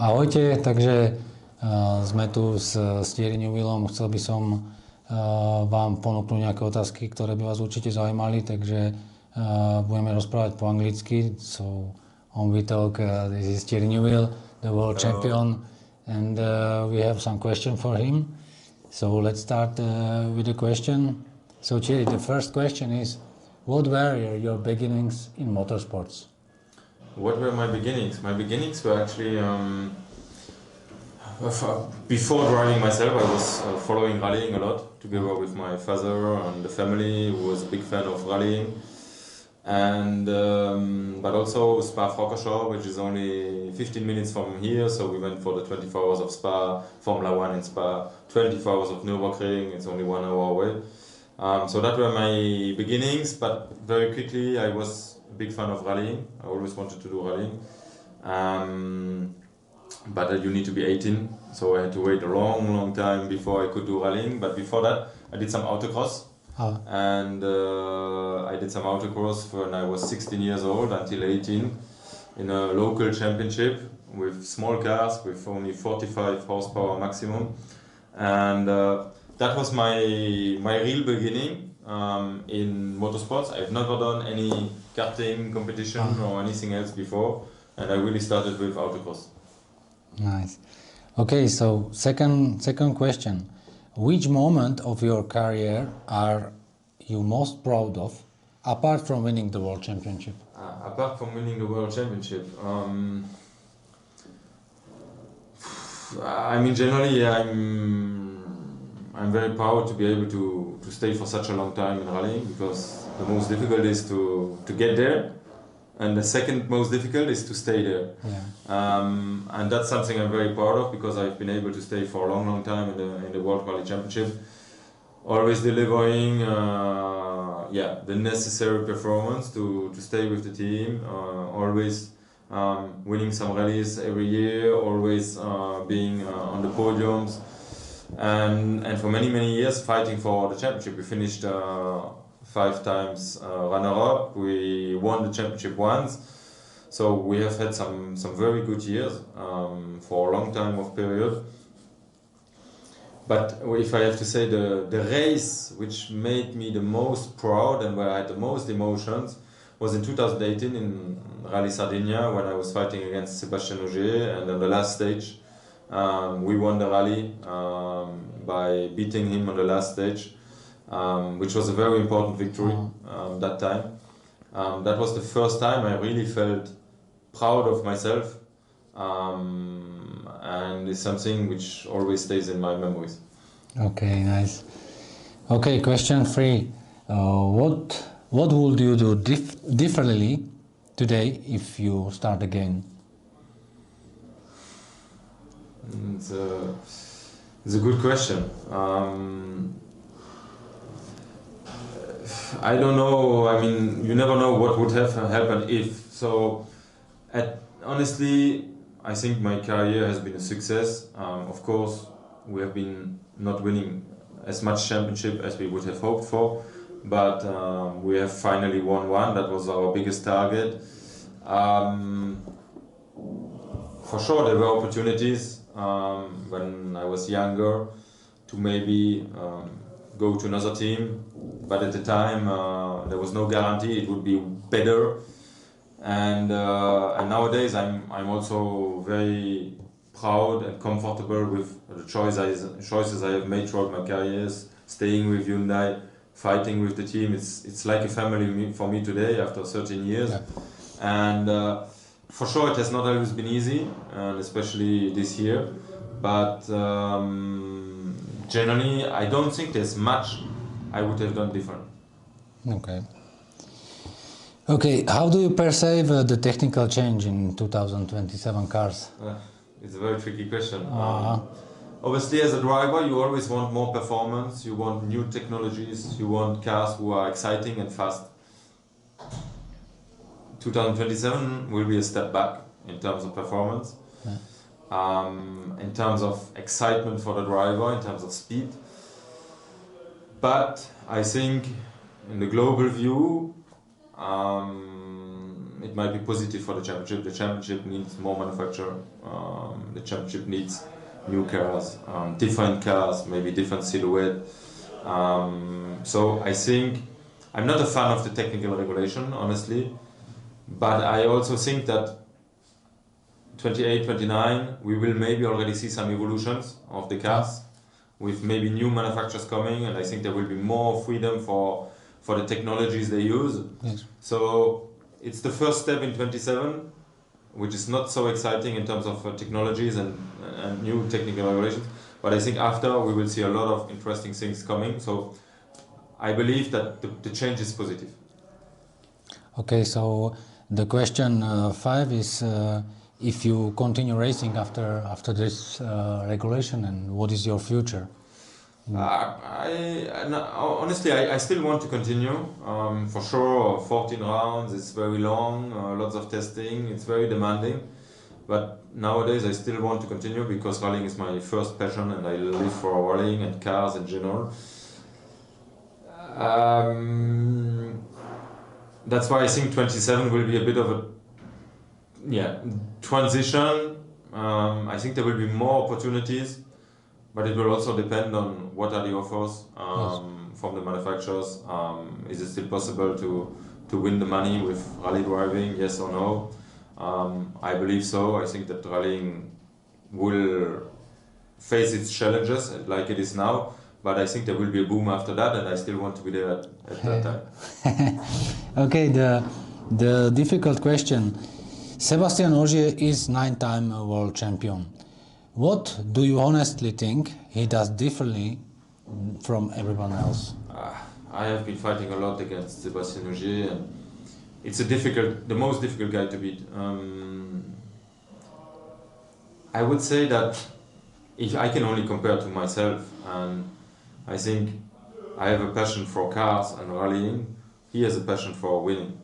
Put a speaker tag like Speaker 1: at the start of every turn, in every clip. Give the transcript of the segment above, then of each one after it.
Speaker 1: Ahojte, takže sme tu s Thierrym Neuvillom. Chcel by som vám ponúknuť nejaké otázky, ktoré by vás určite zaujímali, takže budeme rozprávať po anglicky. So on we talk, this is Thierrym Neuvillom, the world champion, and we have some question for him. So let's start with the question. So Thierry, the first question is, what were your beginnings in motorsports?
Speaker 2: What were my beginnings? My beginnings were actually, before driving myself, I was following rallying a lot, together with my father and the family, who was a big fan of rallying. And but also Spa-Francorchamps, which is only 15 minutes from here, so we went for the 24 hours of Spa, Formula 1 in Spa, 24 hours of Nürburgring, it's only 1 hour away. So that were my beginnings, but very quickly I was a big fan of rallying. I always wanted to do rallying. But you need to be 18, so I had to wait a long time before I could do rallying. But before that, I did some autocross. And I did some autocross when I was 16 years old until 18 in a local championship with small cars with only 45 horsepower maximum. And that was my real beginning in motorsports. I've never done any karting competition or anything else before, and I really started with autocross.
Speaker 1: Nice. Okay, so second question. Which moment of your career are you most proud of, apart from winning the World Championship?
Speaker 2: Apart from winning the World Championship, I mean, generally, I'm very proud to be able to stay for such a long time in rallying, because the most difficult is to get there, and the second most difficult is to stay there. Yeah. And that's something I'm very proud of, because I've been able to stay for a long time in the World Rally Championship, always delivering the necessary performance to stay with the team, always winning some rallies every year, always being on the podiums, and for many years fighting for the championship. We finished 5 times runner-up. We won the championship once, so we have had some very good years for a long time of period. But if I have to say the race which made me the most proud and where I had the most emotions was in 2018 in Rally Sardinia, when I was fighting against Sebastien Ogier, and on the last stage we won the rally by beating him on the last stage, which was a very important victory that time. That was the first time I really felt proud of myself, and it's something which always stays in my memories.
Speaker 1: Okay, nice. Okay, question 3. What would you do differently today if you start again?
Speaker 2: It's a good question. I don't know. I mean, you never know what would have happened if. So, honestly, I think my career has been a success. Of course, we have been not winning as much championship as we would have hoped for, but we have finally won one. That was our biggest target. For sure, there were opportunities when I was younger to maybe go to another team, but at the time there was no guarantee it would be better. And nowadays I'm also very proud and comfortable with the choices I have made throughout my careers, staying with Hyundai, fighting with the team. It's like a family for me today after 13 years. Yeah. And for sure it has not always been easy, and especially this year, but generally I don't think there's much I would have done different.
Speaker 1: Okay, how do you perceive the technical change in 2027 cars?
Speaker 2: It's a very tricky question. Obviously, as a driver, you always want more performance, you want new technologies, you want cars who are exciting and fast. 2027 will be a step back in terms of performance, in terms of excitement for the driver, in terms of speed. But I think in the global view, it might be positive for the championship. The championship needs more manufacture. The championship needs new cars, different cars, maybe different silhouette. So I think I'm not a fan of the technical regulation, honestly, but I also think that 28, 29, we will maybe already see some evolutions of the cars with maybe new manufacturers coming, and I think there will be more freedom for the technologies they use.
Speaker 1: Yes.
Speaker 2: So it's the first step in 27, which is not so exciting in terms of technologies and new technical regulations, but I think after we will see a lot of interesting things coming. So I believe that the change is positive.
Speaker 1: Okay, so the question 5 is if you continue racing after this regulation, and what is your future?
Speaker 2: Honestly, I still want to continue. For sure, 14 rounds, it's very long, lots of testing, it's very demanding. But nowadays I still want to continue because rallying is my first passion and I live for rallying and cars in general. That's why I think 27 will be a bit of a transition. I think there will be more opportunities, but it will also depend on what are the offers from the manufacturers. Is it still possible to win the money with rally driving, yes or no? I believe so. I think that rallying will face its challenges like it is now, but I think there will be a boom after that, and I still want to be there at that time.
Speaker 1: Okay, the difficult question. Sebastien Ogier is 9-time world champion. What do you honestly think he does differently from everyone else?
Speaker 2: I have been fighting a lot against Sebastien Ogier, and it's the most difficult guy to beat. I would say that if I can only compare to myself, and I think I have a passion for cars and rallying. He has a passion for winning,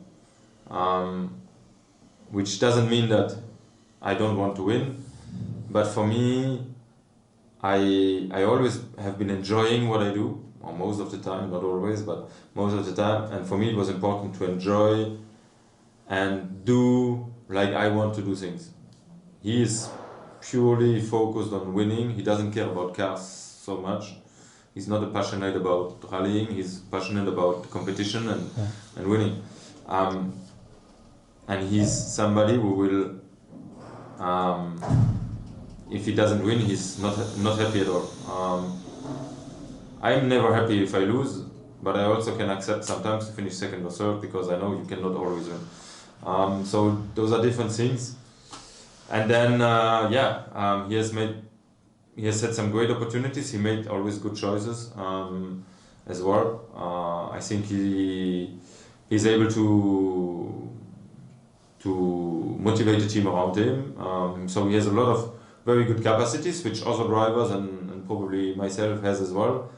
Speaker 2: which doesn't mean that I don't want to win, but for me, I always have been enjoying what I do, or most of the time, not always, but most of the time, and for me it was important to enjoy and do like I want to do things. He is purely focused on winning. He doesn't care about cars so much. He's not passionate about rallying. He's passionate about competition and winning. And he's somebody who will, if he doesn't win, he's not happy at all. I'm never happy if I lose, but I also can accept sometimes to finish second or third because I know you cannot always win. So those are different things. And then he has had some great opportunities. He made always good choices as well. I think he's able to motivate the team around him. So he has a lot of very good capacities, which other drivers and probably myself has as well.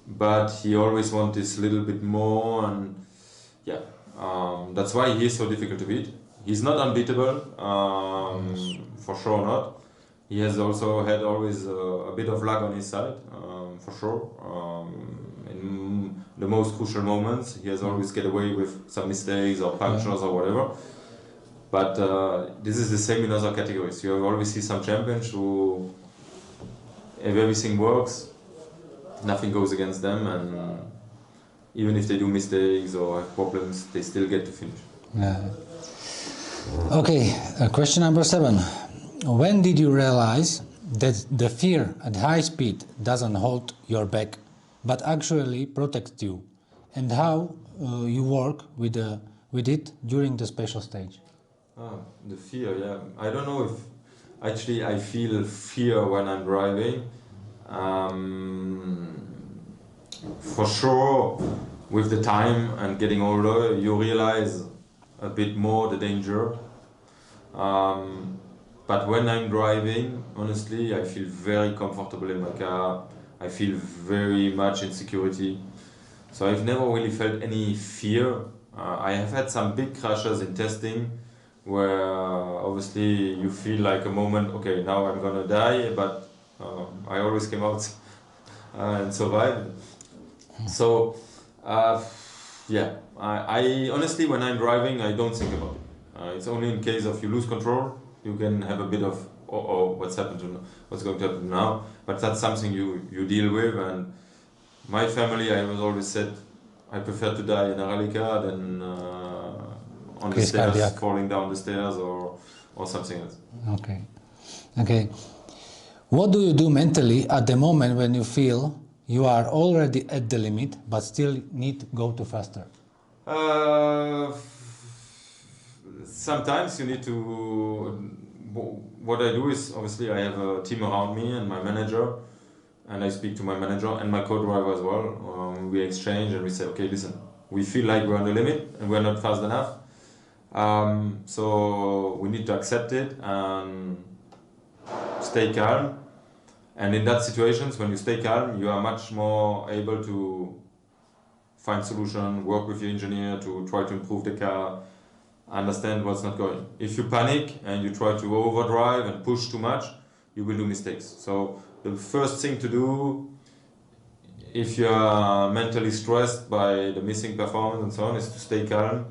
Speaker 2: But he always wants this little bit more, and that's why he is so difficult to beat. He's not unbeatable, for sure not. He has also had always a bit of luck on his side, for sure. In the most crucial moments, he has always get away with some mistakes or punctures or whatever. But this is the same in other categories. You always see some champions who, if everything works, nothing goes against them, and even if they do mistakes or have problems, they still get to finish.
Speaker 1: Okay, question number 7. When did you realize that the fear at high speed doesn't hold your back, but actually protects you, and how you work with it during the special stage?
Speaker 2: The fear, yeah. I don't know if actually I feel fear when I'm driving. For sure, with the time and getting older, you realize a bit more the danger. But when I'm driving, honestly, I feel very comfortable in my car. I feel very much in security. So I've never really felt any fear. I have had some big crashes in testing where obviously you feel like a moment, okay, now I'm gonna die, but I always came out and survived. So Yeah, I honestly, when I'm driving, I don't think about it. It's only in case of you lose control, you can have a bit of, what's going to happen now. But that's something you deal with. And my family, I was always said, I prefer to die in a rally car than on the stairs, cardiac. Falling down the stairs or something else.
Speaker 1: Okay. What do you do mentally at the moment when you feel you are already at the limit, but still need to go too faster?
Speaker 2: Sometimes you need to. What I do is, obviously, I have a team around me and my manager, and I speak to my manager and my co-driver as well. We exchange and we say, okay, listen, we feel like we're on the limit and we're not fast enough. So we need to accept it and stay calm. And in that situations, when you stay calm, you are much more able to find solution, work with your engineer to try to improve the car, understand what's not going. If you panic and you try to overdrive and push too much, you will do mistakes. So the first thing to do, if you are mentally stressed by the missing performance and so on, is to stay calm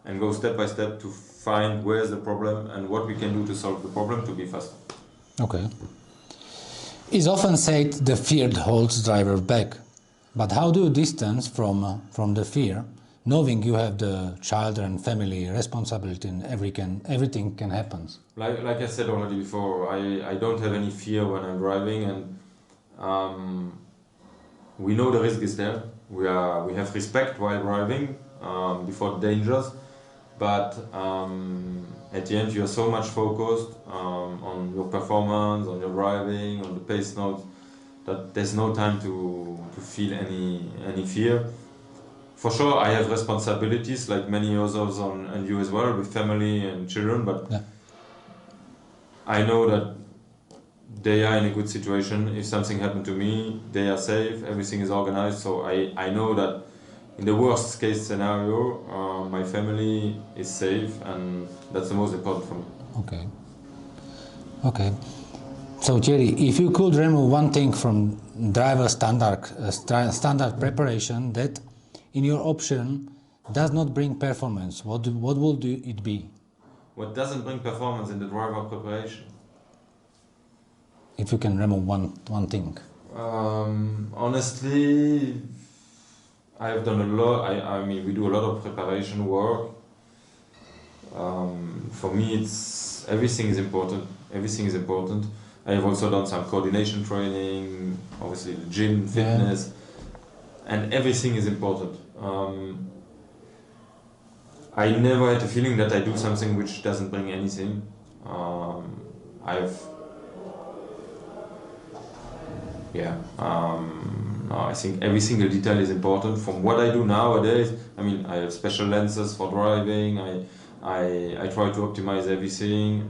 Speaker 2: and go step by step to find where's the problem and what we can do to solve the problem to be faster.
Speaker 1: Okay. It's often said the fear holds driver back, but how do you distance from the fear, knowing you have the child and family responsibility and everything can happen?
Speaker 2: Like I said already before, I don't have any fear when I'm driving, and we know the risk is there. We have respect while driving before the dangers, but at the end you are so much focused on your performance, on your driving, on the pace notes, that there's no time to feel any fear. For sure, I have responsibilities like many others and you as well, with family and children, but yeah. I know that they are in a good situation. If something happened to me, they are safe, everything is organized, so I know that in the worst case scenario, my family is safe, and that's the most important for me.
Speaker 1: Okay. So Thierry, if you could remove one thing from driver standard preparation that, in your option, does not bring performance, what would it be?
Speaker 2: What doesn't bring performance in the driver preparation?
Speaker 1: If you can remove one thing.
Speaker 2: Honestly, I have done a lot. I mean, we do a lot of preparation work. For me, everything is important. Everything is important. I have also done some coordination training, obviously the gym, fitness, and everything is important. I never had a feeling that I do something which doesn't bring anything. I think every single detail is important. From what I do nowadays, I mean, I have special lenses for driving. I try to optimize everything.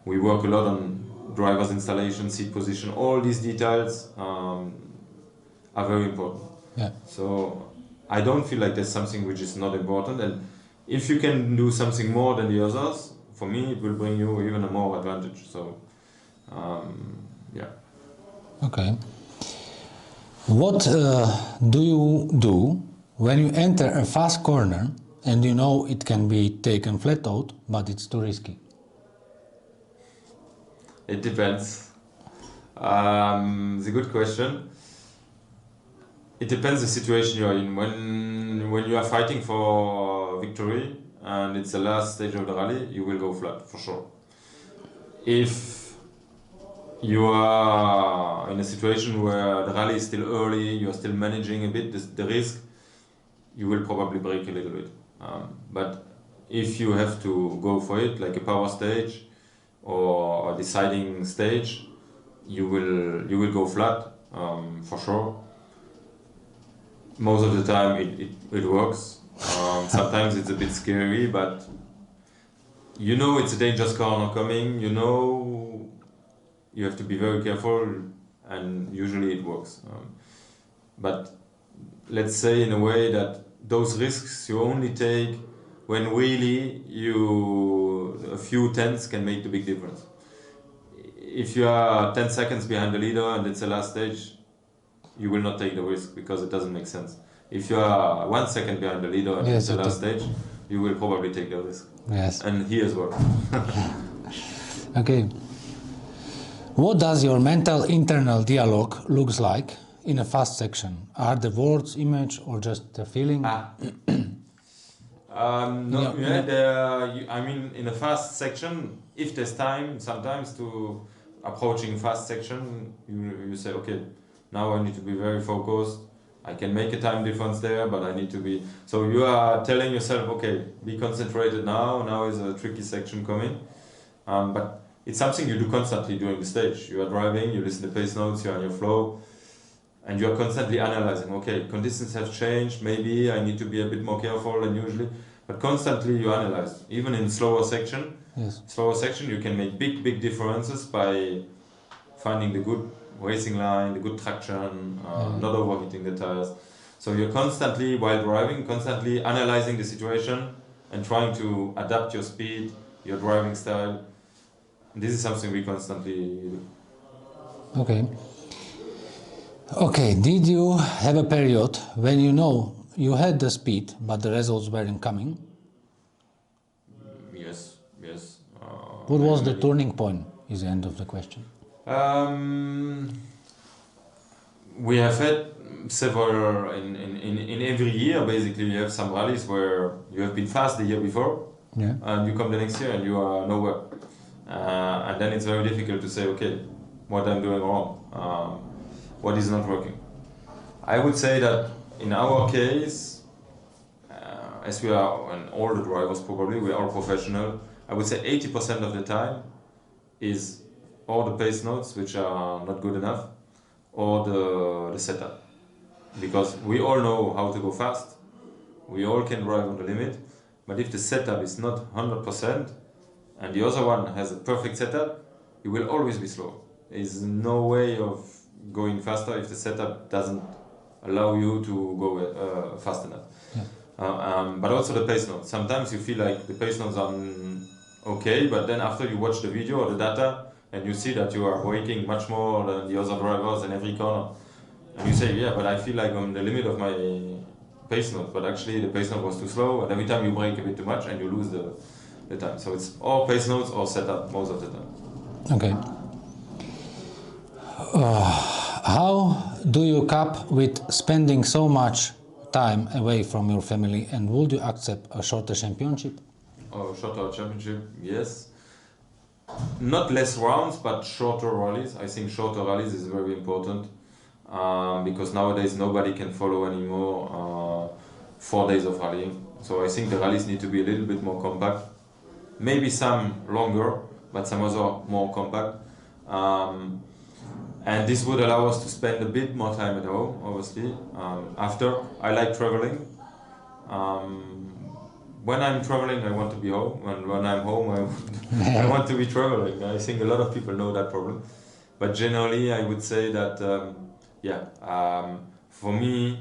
Speaker 2: We work a lot on driver's installation, seat position. All these details are very important.
Speaker 1: Yeah.
Speaker 2: So I don't feel like there's something which is not important. And if you can do something more than the others, for me, it will bring you even a more advantage. So, yeah.
Speaker 1: Okay. What do you do when you enter a fast corner and you know it can be taken flat out, but it's too risky?
Speaker 2: It depends. It's a good question. It depends the situation you are in. When you are fighting for victory and it's the last stage of the rally, you will go flat for sure. If you are in a situation where the rally is still early, you are still managing a bit the risk, you will probably break a little bit. But if you have to go for it, like a power stage or a deciding stage, you will go flat for sure. Most of the time it works. Sometimes it's a bit scary, but you know it's a dangerous corner coming, you know you have to be very careful, and usually it works. But let's say in a way that those risks you only take when really a few tenths can make the big difference. If you are 10 seconds behind the leader and it's the last stage, you will not take the risk because it doesn't make sense. If you are 1 second behind the leader and
Speaker 1: Yes,
Speaker 2: it's the last stage, you will probably take the risk.
Speaker 1: Yes.
Speaker 2: And he as well.
Speaker 1: Okay. What does your mental internal dialogue looks like in a fast section? Are the words, image, or just the feeling?
Speaker 2: I mean, in a fast section, if there's time, sometimes to approaching fast section, you say, okay, now I need to be very focused. I can make a time difference there, but I need to be... So you are telling yourself, okay, be concentrated now. Now is a tricky section coming. But it's something you do constantly during the stage. You are driving, you listen to pace notes, you're on your flow, and you are constantly analyzing, okay, conditions have changed, maybe I need to be a bit more careful than usually, but constantly you analyze. Even in slower section, you can make big differences by finding the good racing line, the good traction, not overheating the tires. So you're constantly, while driving, constantly analyzing the situation and trying to adapt your speed, your driving style. And this is something we constantly do.
Speaker 1: Okay, did you have a period when you know you had the speed, but the results weren't coming?
Speaker 2: Yes.
Speaker 1: What was the turning point, is the end of the question.
Speaker 2: We have had several, in every year, basically, you have some rallies where you have been fast the year before, and you come the next year and you are nowhere. And then it's very difficult to say, okay, what I'm doing wrong, what is not working. I would say that in our case, as we are, and all the drivers probably, we are all professional, I would say 80% of the time is all the pace notes which are not good enough, or the setup. Because we all know how to go fast, we all can drive on the limit, but if the setup is not 100% and the other one has a perfect setup, you will always be slow. There is no way of going faster if the setup doesn't allow you to go fast enough. But also the pace notes. Sometimes you feel like the pace notes are okay, but then after you watch the video or the data and you see that you are braking much more than the other drivers in every corner, and you say, yeah, but I feel like I'm the limit of my pace note, but actually the pace note was too slow, and every time you brake a bit too much and you lose the time. So it's all pace notes or setup most of the time.
Speaker 1: Okay. How do you cope with spending so much time away from your family, and would you accept a shorter championship?
Speaker 2: Shorter championship, yes. Not less rounds, but shorter rallies. I think shorter rallies is very important, because nowadays nobody can follow anymore 4 days of rallying. So I think the rallies need to be a little bit more compact. Maybe some longer, but some other more compact. And this would allow us to spend a bit more time at home, obviously. After, I like traveling. When I'm traveling, I want to be home. And when I'm home, I want to be traveling. I think a lot of people know that problem. But generally, I would say that, for me,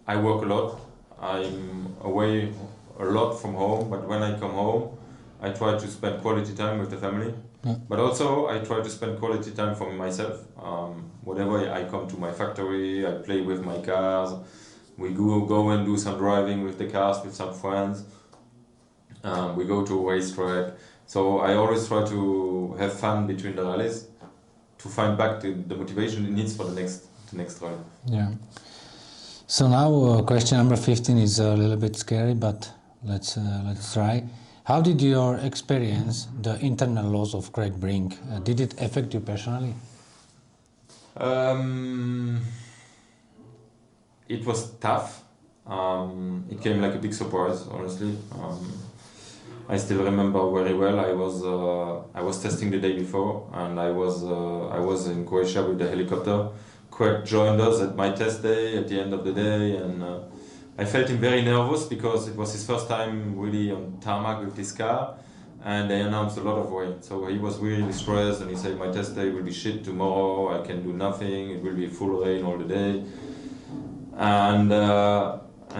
Speaker 2: I work a lot. I'm away a lot from home, but when I come home, I try to spend quality time with the family. But also, I try to spend quality time for myself. Whenever I come to my factory, I play with my cars. We go and do some driving with the cars with some friends. We go to a racetrack. So I always try to have fun between the rallies to find back the motivation it needs for the next rally.
Speaker 1: Yeah. So now question number 15 is a little bit scary, but let's try. How did your experience the internal loss of Craig Brink? Did it affect you personally?
Speaker 2: It was tough. It came like a big surprise, honestly. I still remember very well. I was testing the day before, and I was in Croatia with the helicopter. Craig joined us at my test day at the end of the day, and I felt him very nervous because it was his first time really on tarmac with this car, and they announced a lot of rain. So he was really stressed, and he said, my test day will be shit tomorrow, I can do nothing, it will be full rain all the day. And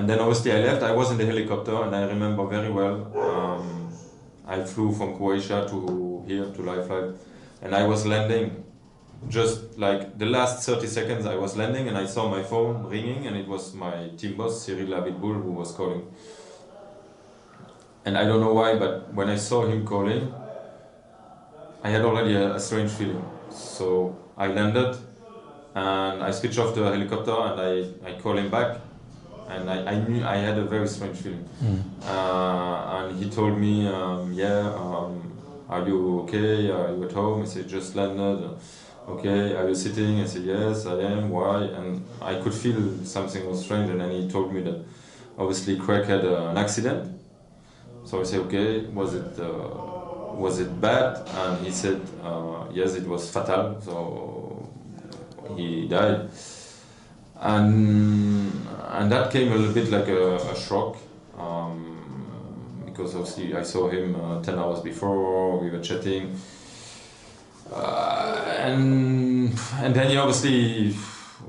Speaker 2: then obviously I left. I was in the helicopter, and I remember very well, I flew from Croatia to here, to Lifeline, and I was landing just like the last 30 seconds I was landing and I saw my phone ringing and it was my team boss, Thierrym Neuvillom, who was calling. And I don't know why, but when I saw him calling, I had already a strange feeling. So I landed and I switched off the helicopter and I called him back. And I knew I had a very strange feeling. And he told me, are you okay? Are you at home? I said, just landed. Okay, are you sitting? I said, yes, I am. Why? And I could feel something was strange. And then he told me that obviously Craig had an accident. So I said, okay, was it bad? And he said, yes, it was fatal. So he died. And that came a little bit like a shock, because obviously I saw him 10 hours before, we were chatting, and then obviously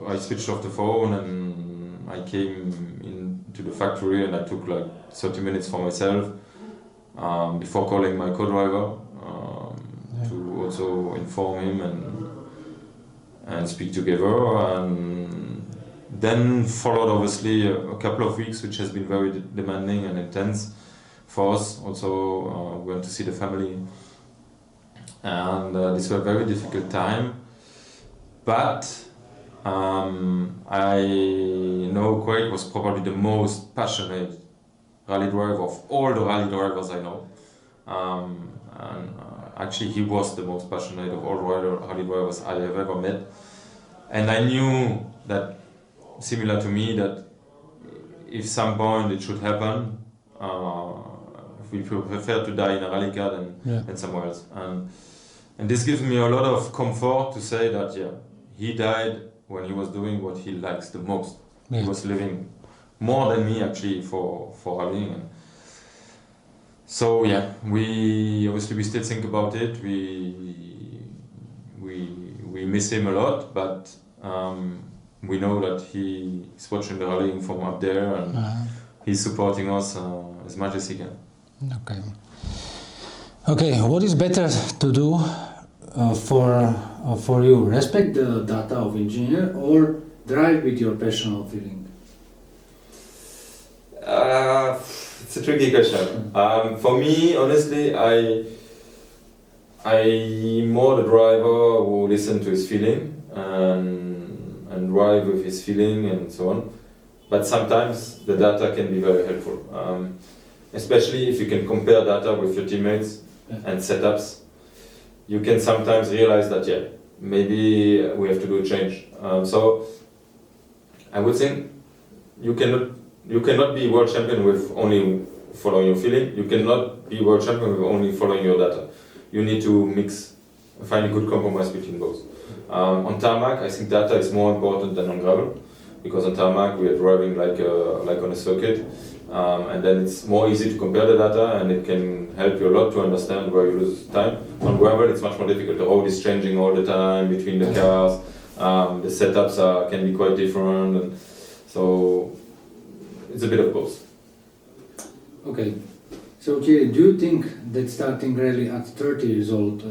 Speaker 2: I switched off the phone and I came into the factory and I took like 30 minutes for myself before calling my co-driver to also inform him and speak together. And then followed obviously a couple of weeks, which has been very demanding and intense for us. Also, we went to see the family, and this was a very difficult time. But I know Craig was probably the most passionate rally driver of all the rally drivers I know. Actually, he was the most passionate of all rally drivers I have ever met. And I knew that, similar to me, that if some point it should happen, we prefer to die in a rally car than somewhere else. And this gives me a lot of comfort to say that he died when he was doing what he likes the most. He was living more than me actually for rallying. And so we still think about it. We miss him a lot, but we know that he is watching the rallying from up there and he's supporting us as much as he can.
Speaker 1: Okay, what is better to do for you? Respect the data of engineer or drive with your personal feeling?
Speaker 2: It's a tricky question. For me, honestly, I'm more the driver who listens to his feeling and drive with his feeling and so on. But sometimes the data can be very helpful, especially if you can compare data with your teammates and setups. You can sometimes realize that maybe we have to do a change. So I would think you cannot be world champion with only following your feeling. You cannot be world champion with only following your data. You need to find a good compromise between both. On tarmac, I think data is more important than on gravel, because on tarmac we are driving like on a circuit, and then it's more easy to compare the data and it can help you a lot to understand where you lose time. On gravel it's much more difficult. The road is changing all the time between the cars, the setups can be quite different, and so it's a bit of both.
Speaker 1: Okay, so Thierry, do you think that starting rally at 30 years old,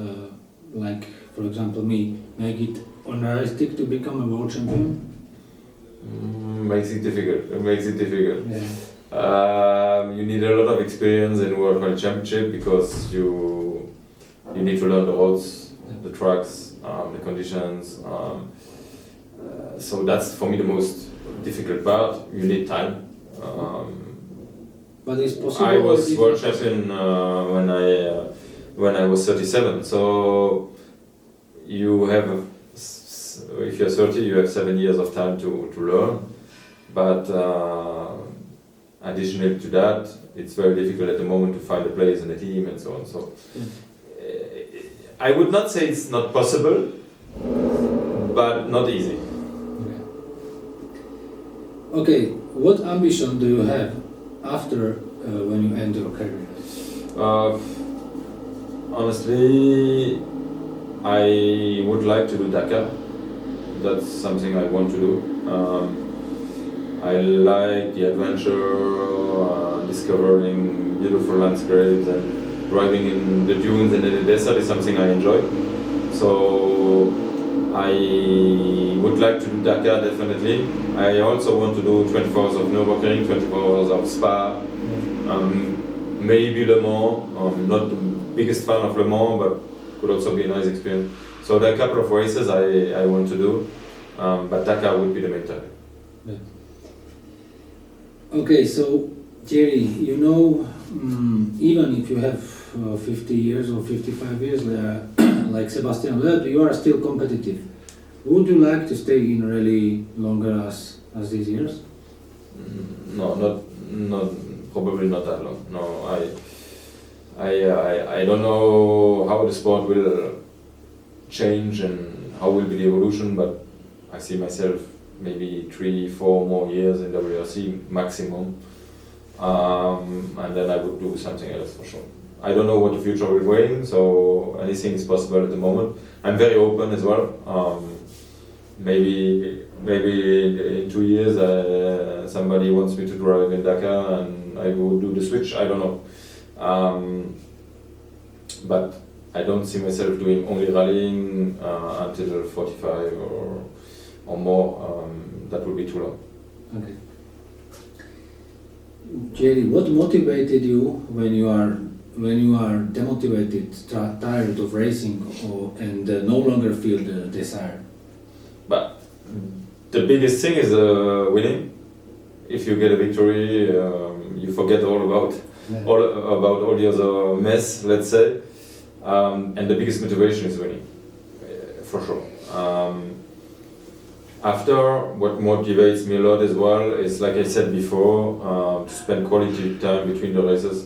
Speaker 1: like for example me, make it unrealistic to become a world champion?
Speaker 2: Makes it difficult. You need a lot of experience in World Rally Championship because you need to learn the roads, the tracks, the conditions. So that's for me the most difficult part. You need time.
Speaker 1: But it's possible.
Speaker 2: I was world champion when I was 37. So you have, if you're 30, you have 7 years of time to learn. But additionally to that, it's very difficult at the moment to find a place in a team and so on. So I would not say it's not possible, but not easy.
Speaker 1: Okay, what ambition do you have after when you end your career?
Speaker 2: Honestly, I would like to do Dakar. That's something I want to do. I like the adventure, discovering beautiful landscapes and driving in the dunes and in the desert is something I enjoy. So I would like to do Dakar definitely. I also want to do 24 hours of Nürburgring, 24 hours of Spa, maybe Le Mans. I'm not the biggest fan of Le Mans, but could also be a nice experience. So there are a couple of races I want to do, but Dakar would be the main target.
Speaker 3: Yeah. Okay, so Thierry, you know, even if you have 50 years or 55 years, like Sebastien Ogier, you are still competitive. Would you like to stay in rally longer as these years?
Speaker 2: No, not probably not that long. No, I don't know how the sport will change and how will be the evolution, but I see myself maybe 3-4 more years in WRC maximum, and then I would do something else for sure. I don't know what the future will bring, so anything is possible at the moment. I'm very open as well. Maybe in 2 years somebody wants me to drive in Dakar and I will do the switch, I don't know. But I don't see myself doing only rallying until 45 or more. That would be too long.
Speaker 3: Okay. Thierry, what motivated you when you are demotivated, tired of racing, and no longer feel the desire?
Speaker 2: But the biggest thing is winning. If you get a victory, you forget all about all the other mess, let's say. And the biggest motivation is winning, for sure. After, what motivates me a lot as well is, like I said before, to spend quality time between the races.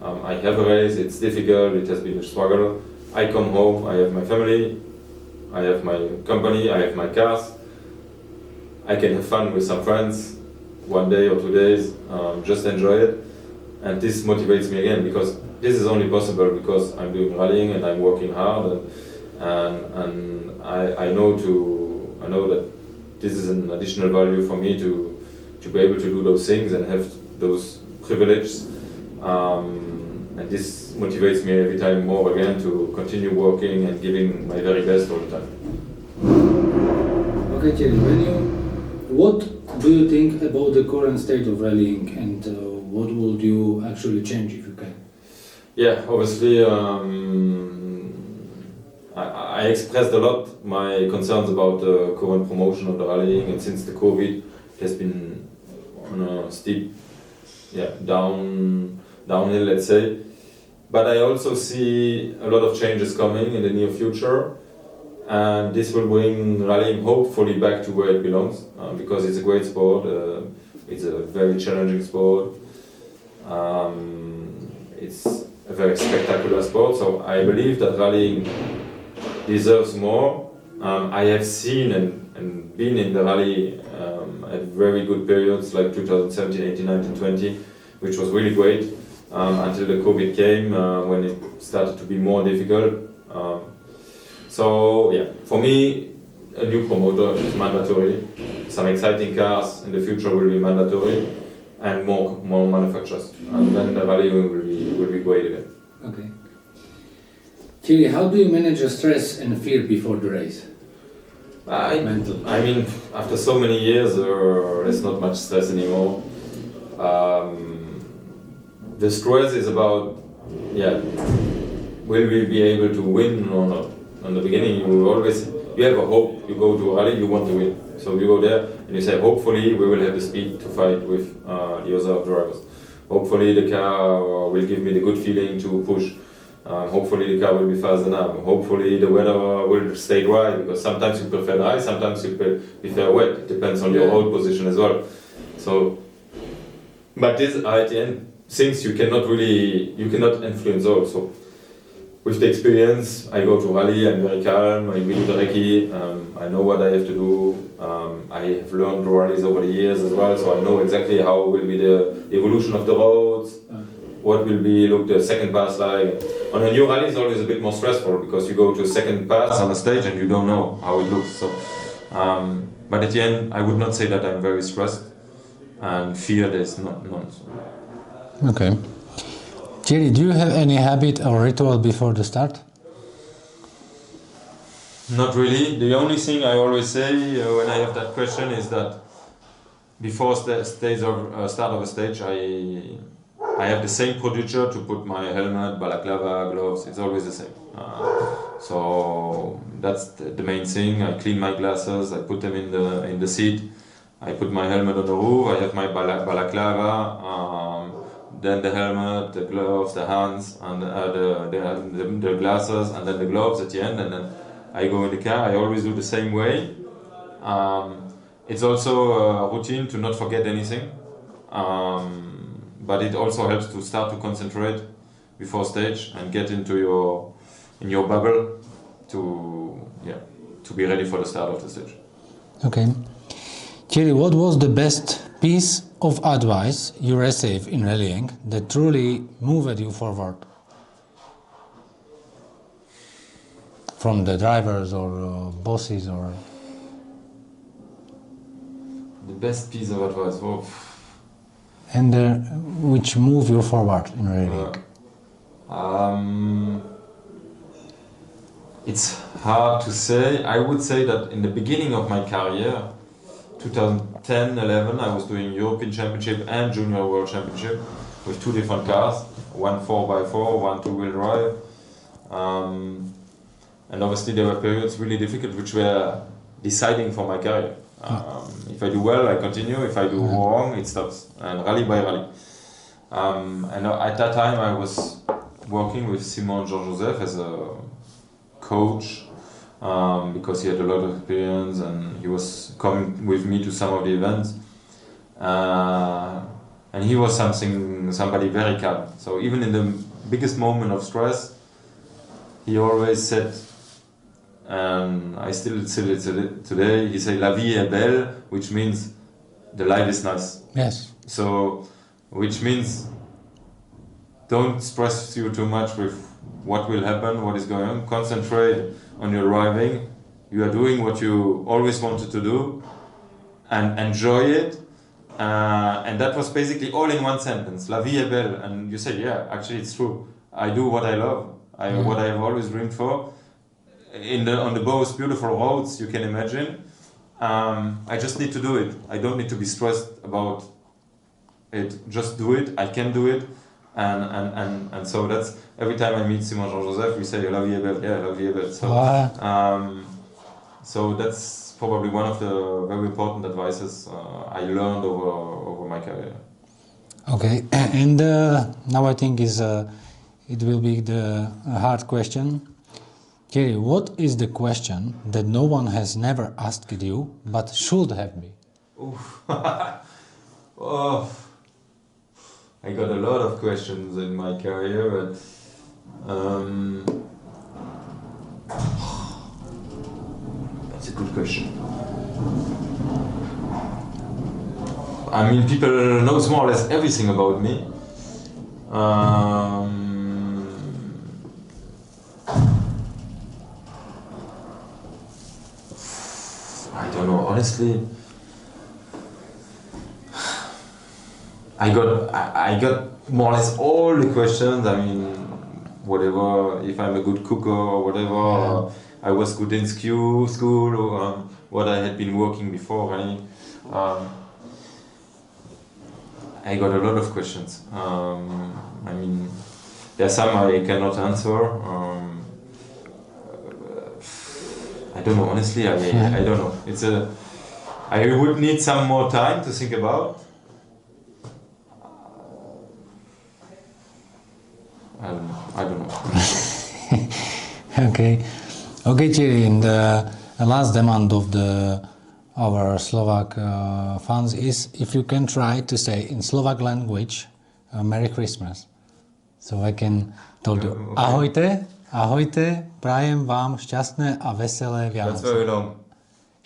Speaker 2: I have a race, it's difficult, it has been a struggle. I come home, I have my family, I have my company, I have my cars. I can have fun with some friends, 1 day or 2 days, just enjoy it. And this motivates me again, because this is only possible because I'm doing rallying and I'm working hard, and I know that this is an additional value for me to be able to do those things and have those privileges. And this motivates me every time more again to continue working and giving my very best all the time.
Speaker 3: Okay, Thierry, what do you think about the current state of rallying, and what would you actually change if you can?
Speaker 2: Yeah, obviously, I expressed a lot my concerns about the current promotion of the rallying, and since the COVID, it has been on a steep, downhill, let's say. But I also see a lot of changes coming in the near future, and this will bring rallying hopefully back to where it belongs, because it's a great sport, it's a very challenging sport, it's a very spectacular sport, so I believe that rallying deserves more. I have seen and been in the rally at very good periods like 2017, 18, 19, 20, which was really great, until the COVID came, when it started to be more difficult. So yeah, for me, a new promoter is mandatory. Some exciting cars in the future will be mandatory, and more manufacturers, and then the rally will be great again.
Speaker 3: Okay. Thierry, how do you manage the stress and fear before the race?
Speaker 2: I mean, after so many years, there's not much stress anymore. The stress is about, will we be able to win or not? In the beginning, you have a hope. You go to a rally, you want to win. So you go there and you say, hopefully we will have the speed to fight with the other drivers. Hopefully the car will give me the good feeling to push. Hopefully the car will be fast enough. Hopefully the weather will stay dry, because sometimes you prefer dry, sometimes you prefer wet. It depends on your hold position as well. So, but these are at the end things you cannot influence also. With the experience, I go to rally, I'm very calm, I read the recce, I know what I have to do. I have learned rallies over the years as well, so I know exactly how will be the evolution of the roads, what will be the second pass like. On a new rally, it's always a bit more stressful, because you go to a second pass on the stage and you don't know how it looks. So, but at the end, I would not say that I'm very stressed, and fear there's none.
Speaker 1: Okay. Thierry, do you have any habit or ritual before the start?
Speaker 2: Not really. The only thing I always say when I have that question is that before start of a stage, I have the same procedure to put my helmet, balaclava, gloves. It's always the same. So that's the main thing. I clean my glasses. I put them in the seat. I put my helmet on the roof. I have my balaclava. Then the helmet, the gloves, the hands, and the glasses, and then the gloves at the end. And then I go in the car. I always do the same way. It's also a routine to not forget anything. But it also helps to start to concentrate before stage and get into your bubble to be ready for the start of the stage.
Speaker 1: Okay. Thierry, what was the best piece of advice you received in rallying that truly moved you forward? From the drivers or bosses or...
Speaker 2: The best piece of advice? Oh.
Speaker 1: And which move you forward in rallying?
Speaker 2: It's hard to say. I would say that in the beginning of my career, 2010-11, I was doing European Championship and Junior World Championship with two different cars, one 4x4, one two-wheel drive. And obviously there were periods really difficult which were deciding for my career. If I do well, I continue. If I do wrong, it stops. And rally by rally. And at that time, I was working with Simon Jean-Joseph as a coach because he had a lot of experience and he was coming with me to some of the events. And he was somebody very calm. So even in the biggest moment of stress, he always said, and I still say it today, he said, "La vie est belle," which means the life is nice.
Speaker 1: Yes.
Speaker 2: So, which means don't stress you too much with what will happen, what is going on. Concentrate on your driving. You are doing what you always wanted to do, and enjoy it. And that was basically all in one sentence. La vie est belle, and you say, yeah, actually it's true. I do what I love. What I have always dreamed for. On the most beautiful roads you can imagine. I just need to do it. I don't need to be stressed about it. Just do it. I can do it. And so that's every time I meet Simon Jean-Joseph, we say la vie est belle. Yeah, la vie est belle. So that's probably one of the very important advices I learned over my career.
Speaker 1: Okay, and now I think it will be the hard question. Thierry, what is the question that no one has never asked you, but should have been?
Speaker 2: Oh, I got a lot of questions in my career, but that's a good question. I mean, people knows more or less everything about me. I don't know, honestly. I got more or less all the questions. I mean, whatever, if I'm a good cooker or whatever, I was good in school, or what I had been working before. I got a lot of questions. I mean, there are some I cannot answer. I don't know, honestly, I don't know. I would need some more time to think about. I don't know.
Speaker 1: Okay, Thierry, and the last demand of our Slovak fans is if you can try to say in Slovak language, Merry Christmas. So I can tell you, ahojte, ahojte, prajem vám šťastné a veselé Vianoce.
Speaker 2: That's very long.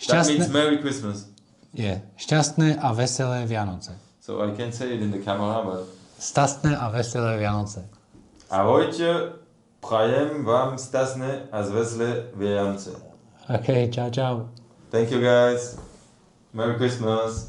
Speaker 2: That means Merry Christmas.
Speaker 1: Yeah, šťastné a veselé Vianoce.
Speaker 2: So I can't say it in the camera, but...
Speaker 1: Šťastné a veselé Vianoce.
Speaker 2: Ahojte, prajem vám šťastné a veselé Vianoce.
Speaker 1: Okay, ciao, ciao.
Speaker 2: Thank you guys. Merry Christmas.